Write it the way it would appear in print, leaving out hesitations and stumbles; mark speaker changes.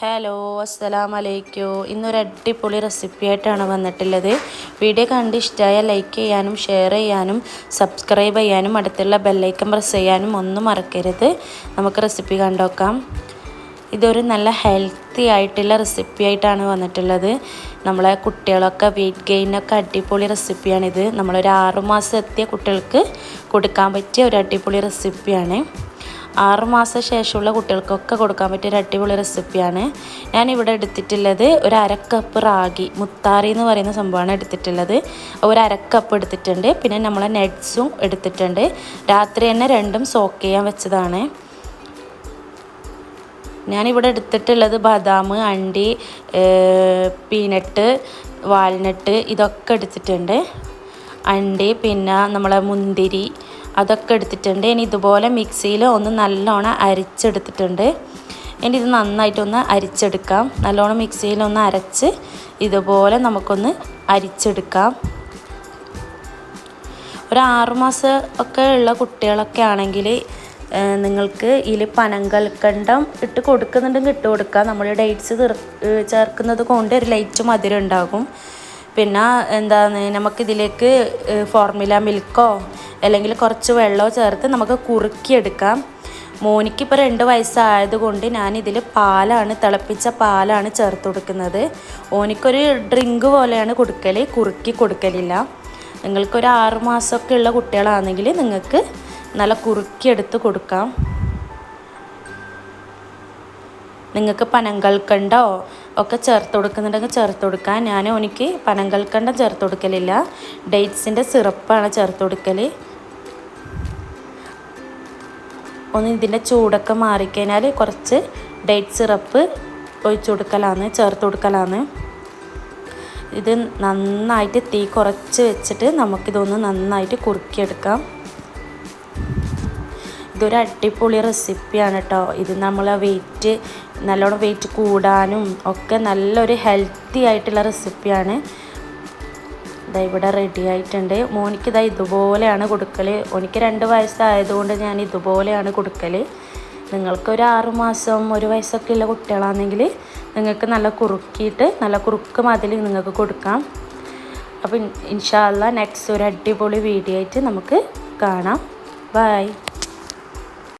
Speaker 1: Hello അസ്സലാമു അലൈക്കും. ഇന്നൊരു അടിപൊളി റെസിപ്പി ആയിട്ടാണ് വന്നിട്ടുള്ളത്. വീഡിയോ കണ്ട് ഇഷ്ടമായാൽ ലൈക്ക് ചെയ്യാനും ഷെയർ ചെയ്യാനും സബ്സ്ക്രൈബ് ചെയ്യാനും അടുത്തുള്ള ബെല്ലൈക്കൺ പ്രസ് ചെയ്യാനും ഒന്നും മറക്കരുത്. നമുക്ക് റെസിപ്പി കണ്ടുനോക്കാം. ഇതൊരു നല്ല ഹെൽത്തി ആയിട്ടുള്ള റെസിപ്പി ആയിട്ടാണ് വന്നിട്ടുള്ളത്. നമ്മളെ കുട്ടികളൊക്കെ വെയിറ്റ് ഗെയിനൊക്കെ അടിപൊളി റെസിപ്പിയാണിത്. നമ്മളൊരു 6 മാസം എത്തിയ കുട്ടികൾക്ക് കൊടുക്കാൻ പറ്റിയ ഒരു അടിപൊളി റെസിപ്പിയാണ്. 6 മാസം ശേഷമുള്ള കുട്ടികൾക്കൊക്കെ കൊടുക്കാൻ പറ്റിയ ഒരു അടിപൊളി റെസിപ്പിയാണ്. ഞാനിവിടെ എടുത്തിട്ടുള്ളത് ഒരു 1/2 കപ്പ് റാഗി മുത്താറി എന്ന് പറയുന്ന സംഭവമാണ് എടുത്തിട്ടുള്ളത്. ഒരു 1/2 കപ്പ് എടുത്തിട്ടുണ്ട്. പിന്നെ നമ്മളെ നട്ട്സും എടുത്തിട്ടുണ്ട്. രാത്രി തന്നെ രണ്ടും സോക്ക് ചെയ്യാൻ വെച്ചതാണ്. ഞാനിവിടെ എടുത്തിട്ടുള്ളത് ബദാം, അണ്ടി, പീനട്ട്, വാൾനട്ട് ഇതൊക്കെ എടുത്തിട്ടുണ്ട്. അണ്ടി പിന്നെ നമ്മളെ മുന്തിരി അതൊക്കെ എടുത്തിട്ടുണ്ട്. ഇനി ഇതുപോലെ മിക്സിയിൽ ഒന്ന് നല്ലോണം അരിച്ചെടുത്തിട്ടുണ്ട്. ഇനി ഇത് നന്നായിട്ടൊന്ന് അരിച്ചെടുക്കാം. നല്ലോണം മിക്സിയിലൊന്ന് അരച്ച് ഇതുപോലെ നമുക്കൊന്ന് അരിച്ചെടുക്കാം. ഒരു 6 മാസം ഒക്കെ ഉള്ള കുട്ടികളൊക്കെ ആണെങ്കിൽ നിങ്ങൾക്ക് ഇതിൽ പനങ്കൽക്കണ്ടം ഇട്ട് കൊടുക്കുന്നുണ്ടെങ്കിൽ ഇട്ട് കൊടുക്കാം. നമ്മൾ ഡേറ്റ്സ് ചേർക്കുന്നത് കൊണ്ട് ഒരു ലൈറ്റ് മധുരം ഉണ്ടാകും. പിന്നെ എന്താണ് നമുക്കിതിലേക്ക് ഫോർമുല മിൽക്കോ അല്ലെങ്കിൽ കുറച്ച് വെള്ളമോ ചേർത്ത് നമുക്ക് കുറുക്കിയെടുക്കാം. മോനിക്കിപ്പോൾ 2 വയസ്സായതുകൊണ്ട് ഞാനിതിൽ തിളപ്പിച്ച പാലാണ് ചേർത്ത് കൊടുക്കുന്നത്. ഓനിക്കൊരു ഡ്രിങ്ക് പോലെയാണ് കൊടുക്കൽ, കുറുക്കി കൊടുക്കലില്ല. നിങ്ങൾക്കൊരു 6 മാസമൊക്കെ ഉള്ള കുട്ടികളാണെങ്കിൽ നിങ്ങൾക്ക് നല്ല കുറുക്കിയെടുത്ത് കൊടുക്കാം. നിങ്ങൾക്ക് പനങ്കൽക്കണ്ടോ ഒക്കെ ചേർത്ത് കൊടുക്കുന്നുണ്ടെങ്കിൽ ചേർത്ത് കൊടുക്കാം. എനിക്ക് പനങ്കൽക്കണ്ടം ചേർത്ത് കൊടുക്കലില്ല, ഡേറ്റ്സിൻ്റെ സിറപ്പാണ് ചേർത്ത് കൊടുക്കൽ. ഒന്ന് ഇതിൻ്റെ ചൂടൊക്കെ മാറിക്കഴിഞ്ഞാൽ കുറച്ച് ഡേറ്റ് സിറപ്പ് ചേർത്ത് കൊടുക്കലാണ്. ഇത് നന്നായിട്ട് തീ കുറച്ച് വെച്ചിട്ട് നമുക്കിതൊന്ന് നന്നായിട്ട് കുറുക്കിയെടുക്കാം. ഇതൊരു അടിപൊളി റെസിപ്പിയാണ് കേട്ടോ. ഇത് നമ്മളെ നല്ലോണം വെയിറ്റ് കൂടാനും ഒക്കെ നല്ലൊരു ഹെൽത്തി ആയിട്ടുള്ള റെസിപ്പിയാണ്. ഇതാ ഇവിടെ റെഡി ആയിട്ടുണ്ട്. മോനിക്ക് ഇതുപോലെയാണ് കൊടുക്കൽ. എനിക്ക് 2 വയസ്സായതുകൊണ്ട് ഞാൻ ഇതുപോലെയാണ് കൊടുക്കൽ. നിങ്ങൾക്കൊരു 6 മാസം 1 വയസ്സൊക്കെ ഉള്ള കുട്ടികളാണെങ്കിൽ നിങ്ങൾക്ക് നല്ല കുറുക്കിയിട്ട് നല്ല കുറുക്ക് മതിൽ നിങ്ങൾക്ക് കൊടുക്കാം. അപ്പോൾ ഇൻഷാ അല്ലാഹ് നെക്സ്റ്റ് ഒരു അടിപൊളി വീഡിയോ ആയിട്ട് നമുക്ക് കാണാം. ബൈ.